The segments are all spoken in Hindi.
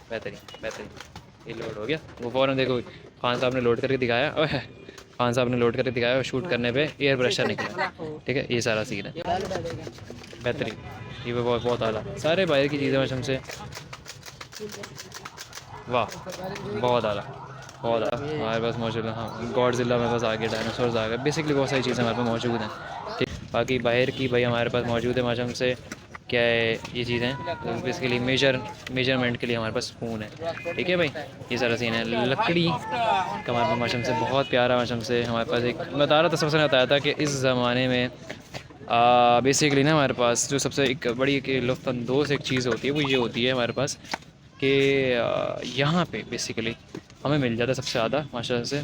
बेहतरीन बेहतरीन। ये लोड हो गया, वो फ़ौरन देखो खान साहब ने लोड करके दिखाया। ओह, खान साहब ने लोड करके दिखाया और शूट करने पे एयर प्रेशर निकला। ठीक है, ये सारा सीन है। बेहतरीन, ये भी बहुत बहुत आला, सारे बाहर की चीज़ें मशम से। वाह, बहुत आला, बहुत आला। हमारे पास मौजूद है, हाँ गॉडजिला हमारे पास आ गया, डायनासोर्स आ गए, बेसिकली बहुत सारी चीज़ें हमारे पास मौजूद हैं। ठीक, बाकी बाहर की भाई हमारे पास मौजूद है मशम से। क्या है ये चीज़ें, तो बेसिकली मेजरमेंट के लिए हमारे पास स्पून है। ठीक है भाई, ये सारा सीन है। लकड़ी का हमारे पास मशम से बहुत प्यारा, मशम से हमारे पास एक मैं बता रहा था, सबसे बताया था कि इस ज़माने में बेसिकली ना हमारे पास जो सबसे एक बड़ी एक लुत्फ़अंदोज़ एक चीज़ होती है वो ये होती है हमारे पास कि यहाँ पे बेसिकली हमें मिल जाता है सबसे ज़्यादा माशाल्लाह से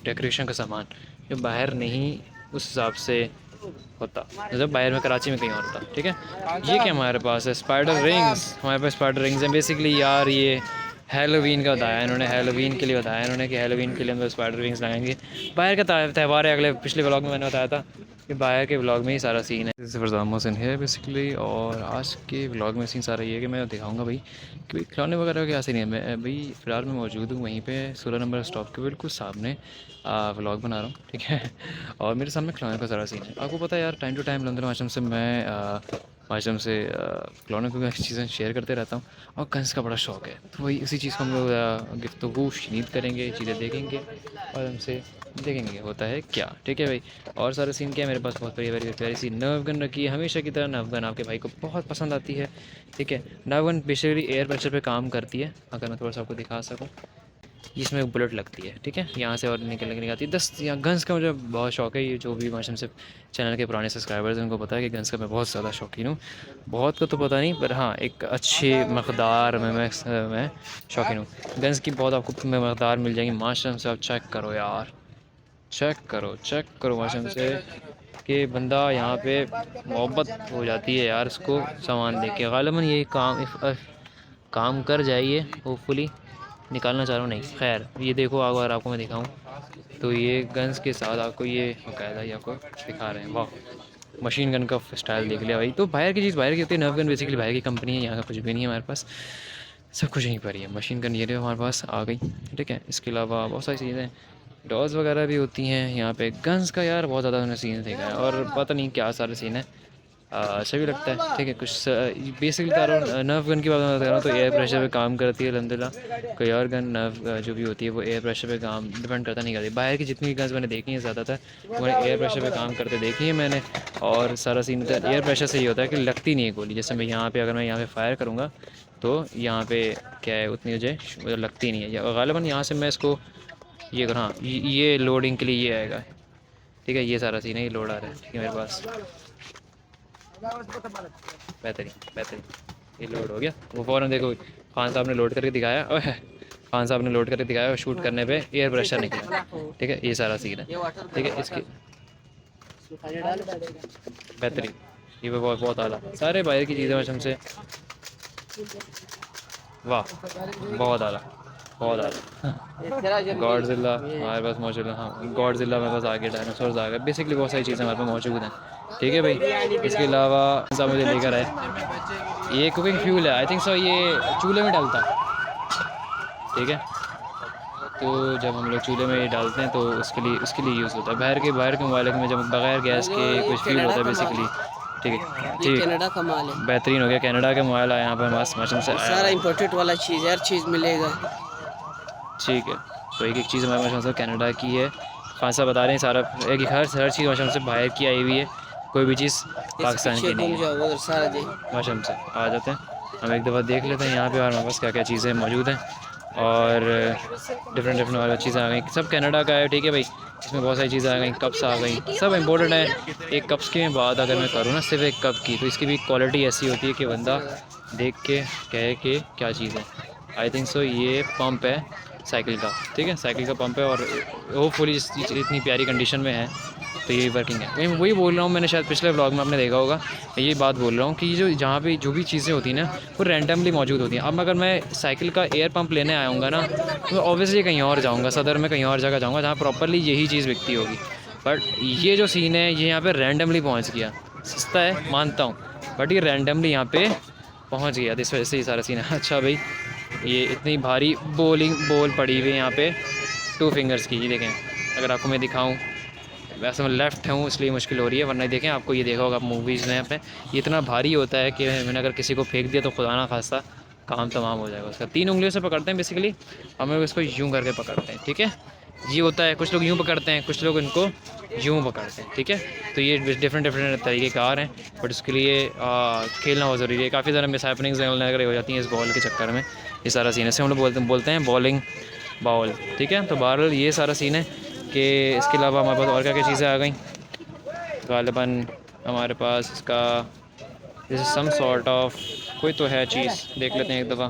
डेकोरेशन का सामान, जो बाहर नहीं उस हिसाब से होता, जब बाहर में कराची में कहीं और होता। ठीक है, ये क्या हमारे पास है, स्पाइडर रिंग्स। हमारे पास स्पाइडर रिंग्स हैं बेसिकली यार। ये हैलोवीन का बताया इन्होंने, हैलोवीन के लिए बताया इन्होंने कि हैलोवीन के लिए हम स्पाइडर रिंग्स लगाएंगे। बाहर का त्यौहार है, अगले पिछले व्लॉग में मैंने बताया था कि बाहर के व्लॉग में ही सारा सीन है। फरजान मोहसिन है बेसिकली, और आज के व्लॉग में सीन सारा ये है कि मैं दिखाऊंगा भाई कि भाई खिलौने वगैरह क्या सीन है। मैं भाई फ़िलहाल मैं मौजूद हूँ वहीं पे 16 नंबर स्टॉप के बिल्कुल सामने व्लॉग बना रहा हूँ। ठीक है, और मेरे सामने खिलौने का सारा सीन है। आपको पता है यार, टाइम टू टाइम लंदन माशम से मैं माशम से खिलौने को चीज़ें शेयर करते रहता हूँ, और गन्स का बड़ा शौक है, तो वही उसी चीज़ को हम लोग गुफ्तगू शनीद करेंगे, चीज़ें देखेंगे और हमसे देखेंगे होता है क्या। ठीक है भाई, और सारा सीन क्या है, मेरे पास बहुत प्यारी प्यारी सी नर्व गन रखी है, हमेशा की तरह नर्व गन आपके भाई को बहुत पसंद आती है। ठीक है, nerve gun basically air pressure पे काम करती है, अगर मैं थोड़ा सा आपको दिखा सकूँ। इसमें एक बुलेट लगती है, ठीक है, यहाँ से और निकलने के आती है 10। यहाँ गन्स का मुझे बहुत शौक है, ये जो भी माशम से चैनल के पुराने सब्सक्राइबर्स हैं उनको पता है कि गन्स का मैं बहुत ज़्यादा शौकीन हूँ। बहुत को तो पता नहीं, पर हाँ एक अच्छे मकदार में मैं शौकीन हूँ गन्स की। बहुत आपको मकदार मिल जाएंगी माशम से, आप चेक करो यार, चेक करो माशम से कि बंदा यहाँ पे मोहब्बत हो जाती है यार इसको सामान देख के। ग़ालिबन ये काम कर जाइए, होपफुली निकालना चाह रहा हूँ नहीं, खैर ये देखो अगर आपको मैं दिखाऊं तो ये गन्स के साथ आपको ये बाकायदा ही आपको दिखा रहे हैं। वाह, मशीन गन का स्टाइल देख लिया भाई। तो बाहर की चीज़ बाहर की होती है, नर्व गन बेसिकली बाहर की कंपनी है, यहाँ का कुछ भी नहीं है हमारे पास, सब कुछ यहीं पर ही है। मशीन गन ये हमारे पास आ गई। ठीक है, इसके अलावा बहुत सारी चीज़ें डॉल्स वगैरह भी होती हैं यहाँ पे। गन्स का यार बहुत ज़्यादा मैंने सीन देखा है, और पता नहीं क्या सारे सीन है, अच्छा भी लगता है। ठीक है, कुछ बेसिकली तारों नर्व गन की बात कर रहा हूँ तो एयर प्रेशर पे काम करती है अल्हम्दुलिल्लाह। कोई और गन नर्व जो भी होती है वो एयर प्रेशर पे काम डिपेंड करता नहीं करती। बाहर की जितनी भी गन्स मैंने देखी हैं ज़्यादातर वो एयर प्रेशर पे काम करते देखी है मैंने, और सारा सीन एयर प्रेशर से ये होता है कि लगती नहीं है गोली। जैसे मैं यहाँ पे अगर मैं यहाँ पे फायर करूँगा तो यहाँ पे क्या है उतनी मुझे लगती नहीं है। ग़ालिबन यहाँ से मैं इसको ये हाँ ये लोडिंग के लिए ये आएगा। ठीक है, ये सारा सीन है, ये लोड आ रहा है। ठीक है मेरे पास, बेहतरीन बेहतरीन। ये लोड हो गया, वो फ़ौरन देखो खान साहब ने लोड करके दिखाया। ओह, खान साहब ने लोड करके दिखाया और शूट करने पे एयर प्रेशर निकला। ठीक है, ये सारा सीन है। ठीक है, इसकी बेहतरीन, ये भी बहुत बहुत आला, सारे बाहर की चीज़ें मशम से। वाह, बहुत आला, बहुत आला। गॉडजिला हमारे पास मौजूद है, हाँ गॉडजिला हमारे पास आ गया, डायनासोर्स आ गए, बेसिकली बहुत सारी चीज़ें हमारे पास मौजूद हैं। ठीक है भाई, इसके अलावा सब मुझे लेकर आए, ये कुकिंग फ्यूल है आई थिंक सो, ये चूल्हे में डलता है। ठीक है, तो जब हम लोग चूल्हे में ये डालते हैं तो उसके लिए यूज़ होता है। बाहर के ममालिक में जब बग़ैर गैस के कुछ फ्यूल होता है बेसिकली। ठीक है, ठीक, कनाडा का माल है, बेहतरीन हो गया। कनाडा का मोबाइल आया यहाँ पर हमारे मौसम से आया। सारा इम्पोर्टेड वाला चीज़, हर चीज़ मिलेगा। ठीक है, तो एक एक चीज़ हमारे मौसम से कनाडा की है। खान साहब बता रहे हैं सारा एक हर चीज़ मौसम से बाहर की आई हुई है, कोई भी चीज़ पाकिस्तान की नहीं है। सारा मौसम से आ जाते हैं, हम एक दफ़ा देख लेते हैं यहाँ पे हमारे पास क्या क्या चीज़ें मौजूद हैं, और डिफरेंट वाली चीज़ें आ गई, सब कनाडा का है। ठीक है भाई, इसमें बहुत सारी चीज़ें आ गई, कप्स आ गई, सब इम्पोर्टेंट है। एक कप्स की बात अगर मैं करूँ ना, सिर्फ एक कप की, तो इसकी भी क्वालिटी ऐसी होती है कि बंदा देख के कहे कि क्या चीज़ है। आई थिंक सो ये पंप है साइकिल का। ठीक है, साइकिल का पंप है, और होपफुली इतनी प्यारी कंडीशन में है तो ये वर्किंग है। मैं वही बोल रहा हूँ, मैंने शायद पिछले व्लॉग में आपने देखा होगा, मैं ये बात बोल रहा हूँ कि जो जहाँ पे जो भी चीज़ें होती हैं ना वो रैंडमली मौजूद होती हैं। अब अगर मैं साइकिल का एयर पंप लेने आऊँगा ना तो ऑब्वियसली कहीं और जाऊँगा, सदर में कहीं और जगह जाऊँगा जहाँ प्रॉपरली यही चीज़ बिकती होगी। बट ये जो सीन है ये यहाँ पर रैंडमली पहुँच गया, सस्ता है मानता हूँ, बट ये रैंडमली यहाँ पर पहुंच गया, इस वजह से ये सारा सीन है। अच्छा भाई, ये इतनी भारी बॉल पड़ी हुई है यहाँ पे 2 फिंगर्स की, ये देखें। अगर आपको मैं दिखाऊं, वैसे मैं लेफ़्ट हूँ इसलिए मुश्किल हो रही है, वरना देखें आपको ये देखा होगा मूवीज़ में यहाँ पे ये इतना भारी होता है कि मैंने अगर किसी को फेंक दिया तो खुदा ना खास्ता काम तमाम हो जाएगा उसका। 3 उंगलियों से पकड़ते हैं बेसिकली, हम लोग इसको यूँ करके पकड़ते हैं, ठीक है। ये होता है, कुछ लोग यूँ पकड़ते हैं, कुछ लोग इनको यूँ पकड़ते हैं, ठीक है। तो ये डिफरेंट तरीके कार हैं, बट उसके लिए खेलना बहुत ज़रूरी है। काफ़ी ज़्यादा मिस हैपनिंग्स हो जाती हैं इस बॉल के चक्कर में। ये सारा सीन है, इसे हम लोग बोलते हैं बॉलिंग बॉल, ठीक है। तो बहरहाल ये सारा सीन है कि इसके अलावा हमारे पास और क्या क्या चीज़ें आ गई। गालिबन हमारे पास इसका this is some sort of कोई तो है चीज़, देख लेते हैं एक दफ़ा,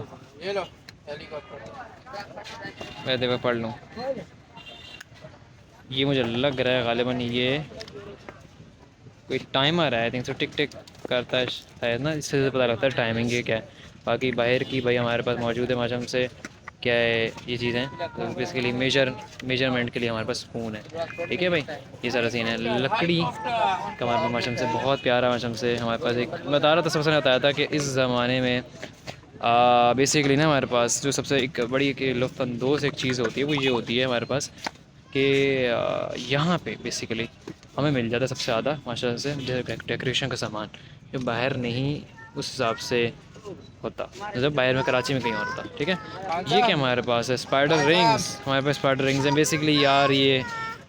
मैं देखो पढ़ लूँ। ये मुझे लग रहा है गालिबन ये कोई टाइमर है, आई थिंक सो, टिक टिक करता है शायद ना, इससे पता लगता है टाइमिंग ये क्या है। बाकी बाहर की भाई हमारे पास मौजूद है माध्यम से, क्या है ये चीज़ें, तो बेसिकली मेजरमेंट के लिए हमारे पास स्पून है, ठीक है भाई। ये सारा सीन है। लकड़ी का हमारे पास माध्यम से बहुत प्यारा माध्यम से हमारे पास एक, मैं बता रहा था, सबसे बताया था कि इस ज़माने में बेसिकली ना हमारे पास जो सबसे एक बड़ी एक लुत्फ़अंदोज़ एक चीज़ होती है वो ये होती है हमारे पास कि यहाँ पे बेसिकली हमें मिल जाता है सबसे ज़्यादा माशाल्लाह से डेकोरेशन का सामान, जो बाहर नहीं उस हिसाब से होता, जब बाहर में कराची में कहीं और होता, ठीक है। ये क्या हमारे पास है, स्पाइडर रिंग्स, हमारे पास स्पाइडर रिंग्स हैं बेसिकली यार। ये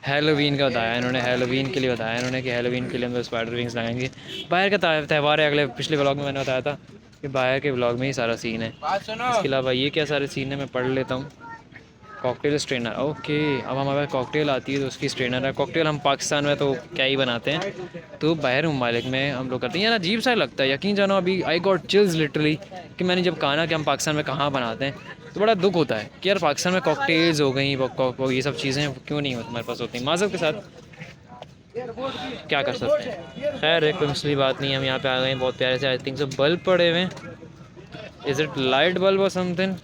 हैलोवीन का बताया इन्होंने, हैलोवीन के लिए बताया इन्होंने कि हैलोवीन के लिए हम लोग स्पाइडर रिंग्स लगाएंगे। बाहर का त्यौहार है, अगले पिछले व्लॉग में मैंने बताया था कि बाहर के व्लॉग में ही सारा सीन है। इसके अलावा ये क्या सारे सीन है, मैं पढ़ लेता हूँ। Cocktail strainer, okay. अब हमारे पास कॉकटेल आती है तो उसकी स्ट्रेनर है। कॉकटेल हम पाकिस्तान में तो क्या ही बनाते हैं, तो बाहर ममालिक में हम लोग करते हैं। यार अजीब सा लगता है, यकीन जानो अभी आई गॉट चिल्स लिटरली कि मैंने जब कहा ना कि हम पाकिस्तान में कहाँ बनाते हैं, तो बड़ा दुख होता है कि यार पाकिस्तान में कॉकटेल्स हो गई, ये सब चीज़ें क्यों नहीं होती हमारे पास होती। माज़रत के साथ क्या कर सकते हैं, खैर है, कोई मसली बात नहीं। हम यहाँ पे आ गए हैं, बहुत प्यारे से आई थिंक सो बल्ब पड़े हुए हैं। इज़ इट लाइट बल्ब और समथिंग?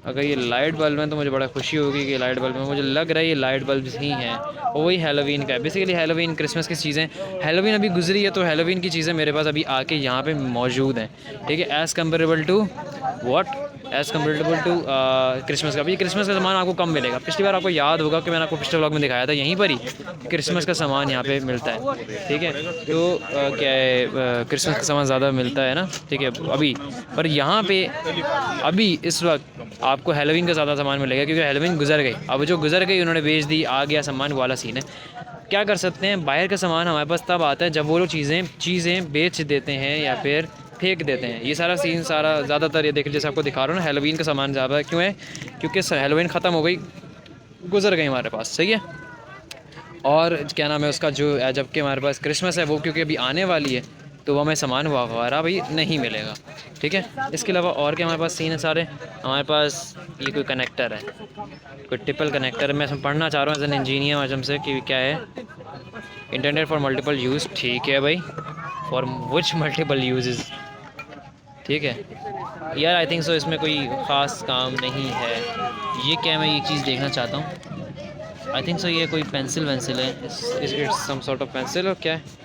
अगर ये लाइट बल्ब है तो मुझे बड़ा खुशी होगी कि लाइट बल्ब में, मुझे लग रहा है ये लाइट बल्ब ही हैं और वही हैलोवीन का है। बेसिकली हैलोवीन क्रिसमस की चीज़ें, हैलोवीन अभी गुजरी है तो हैलोवीन की चीज़ें मेरे पास अभी आके यहाँ पे मौजूद हैं, ठीक है। एज़ कम्पेरेबल टू क्रिसमस का। अभी क्रिसमस का सामान आपको कम मिलेगा। पिछली बार आपको याद होगा कि मैंने आपको पिछले व्लॉग में दिखाया था, यहीं पर ही क्रिसमस का सामान यहाँ पे मिलता है, ठीक है। तो क्या है, क्रिसमस का सामान ज़्यादा मिलता है ना, ठीक है अभी। पर यहाँ पे अभी इस वक्त आपको हैलोवीन का ज़्यादा सामान मिलेगा क्योंकि हैलोवीन गुजर गई। अब जो गुजर गई उन्होंने बेच दी, आ गया सामान वाला सीन है। क्या कर सकते हैं, बाहर का सामान हमारे पास तब आता है जब वो लोग चीज़ें बेच देते हैं या फिर फेंक देते हैं। ये सारा सीन सारा ज़्यादातर ये देख लीजिए, जैसे आपको दिखा रहा हूँ ना, हैलोवीन का सामान ज़्यादा क्यों है, क्योंकि हैलोवीन ख़त्म हो गई, गुजर गई हमारे पास, सही है। और क्या नाम है उसका, जो जबकि हमारे पास क्रिसमस है वो क्योंकि अभी आने वाली है तो वो हमें सामान वगैरह भाई नहीं मिलेगा, ठीक है। इसके अलावा और क्या हमारे पास सीन है सारे, हमारे पास ये कोई कनेक्टर है, कोई टिपल कनेक्टर है। मैं इसमें पढ़ना चाह रहा हूँ एज एन इंजीनियर माध्यम से कि क्या है, इंटरनेट फॉर मल्टीपल यूज़, ठीक है भाई, फॉर विच मल्टीपल यूजेस, ठीक है यार। आई थिंक सो इसमें कोई ख़ास काम नहीं है। ये क्या, मैं ये चीज़ देखना चाहता हूँ। आई थिंक सो ये कोई पेंसिल वेंसिल है, it's some sort of pencil, और क्या है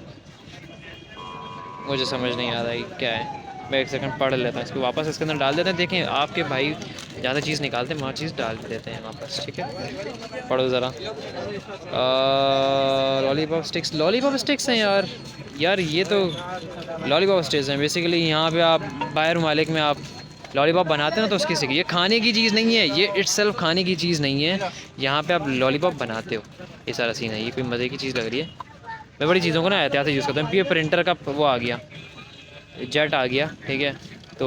मुझे समझ नहीं आ रहा है क्या है। मैं एक सेकंड पढ़ लेता हूँ इसको, वापस इसके अंदर डाल देते हैं। देखें आपके भाई ज़्यादा चीज़ निकालते हैं, वहाँ चीज़ डाल देते हैं वापस, ठीक है। पढ़ो ज़रा। लॉलीपॉप स्टिक्स हैं यार ये तो लॉलीपॉप स्टिक्स हैं बेसिकली। यहाँ पे आप बाहर ममालिक में आप लॉलीपॉप बनाते हैं ना तो उसकी सीखिए, ये खाने की चीज़ नहीं है, ये इट्सेल्फ खाने की चीज़ नहीं है। यहाँ पे आप लॉलीपॉप बनाते हो, ये सारा सीन है। ये कोई मज़े की चीज़ लग रही है। मैं बड़ी चीज़ों को ना एहतियात से यूज़ करता हूँ। ये प्रिंटर का वो आ गया, जेट आ गया, ठीक है। तो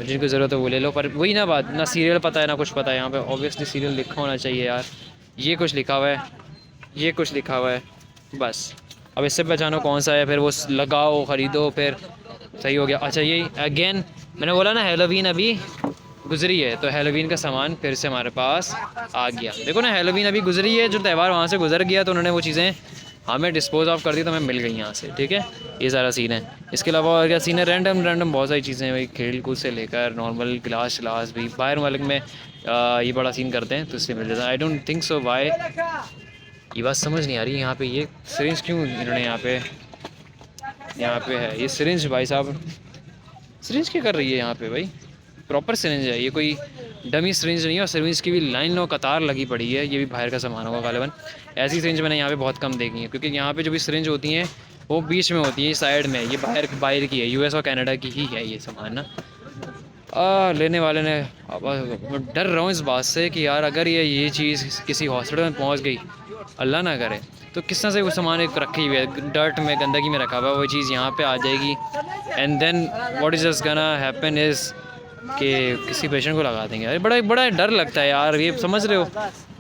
जिनको ज़रूरत है वो ले लो, पर वही ना बात, ना सीरियल पता है ना कुछ पता है। यहाँ पे ऑब्वियसली सीरियल लिखा होना चाहिए यार। ये कुछ लिखा हुआ है, ये कुछ लिखा हुआ है, बस। अब इससे पहचानो कौन सा है, फिर वो लगाओ, ख़रीदो, फिर सही हो गया। अच्छा ये अगेन मैंने बोला ना हैलोवीन अभी गुजरी है, तो हैलोवीन का सामान फिर से हमारे पास आ गया। देखो ना, हैलोवीन अभी गुजरी है, जो त्यौहार वहाँ से गुजर गया तो उन्होंने वो चीज़ें हमें डिस्पोज ऑफ कर दी तो हमें मिल गई यहाँ से, ठीक है। ये सारा सीन है। इसके अलावा और क्या सीन है, रैंडम बहुत सारी चीज़ें हैं भाई, खेल कूद से लेकर नॉर्मल गिलास भी बाहर मालिक में ये बड़ा सीन करते हैं तो इससे मिल जाता है। I don't think so why, ये बात समझ नहीं आ रही यहाँ पे ये सिरिंज क्यों इन्होंने यहाँ पे है ये सिरिंज भाई साहब, सिरिंज क्या कर रही है यहाँ पे भाई? प्रॉपर सिरिंज है ये, कोई डमी सिरिंज नहीं है। और सिरिंज की भी लाइन और कतार लगी पड़ी है। ये भी बाहर का सामान होगा गालिबन। ऐसी सिरिंज मैंने यहाँ पे बहुत कम देखी है, क्योंकि यहाँ पे जो भी सिरिंज होती हैं वो बीच में होती है, साइड में। ये बाहर बाहर की है, यूएस और कनाडा की ही है ये सामान ना। लेने वाले ने, अब मैं डर रहा हूँ इस बात से कि यार अगर ये चीज़ किसी हॉस्पिटल में पहुँच गई, अल्लाह ना करे, तो किस तरह से वो सामान एक रखी हुई है डर्ट में, गंदगी में रखा हुआ है, वो चीज़ यहाँ पे आ जाएगी। And then what is just gonna happen is कि किसी पेशेंट को लगा देंगे। अरे बड़ा बड़ा डर लगता है यार, ये समझ रहे हो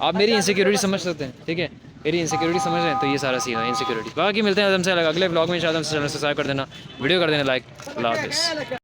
आप? मेरी इनसिक्योरिटी समझ सकते हैं, ठीक है, मेरी इनसिक्योरिटी समझ रहे हैं, तो ये सारा सीन है इनसिक्योरिटी। बाकी मिलते हैं हमसे अगले ब्लॉग में, शायद हमसे चैनल सब्सक्राइब कर देना, वीडियो कर देना लाइक। अल्लाह हाफ़िज़।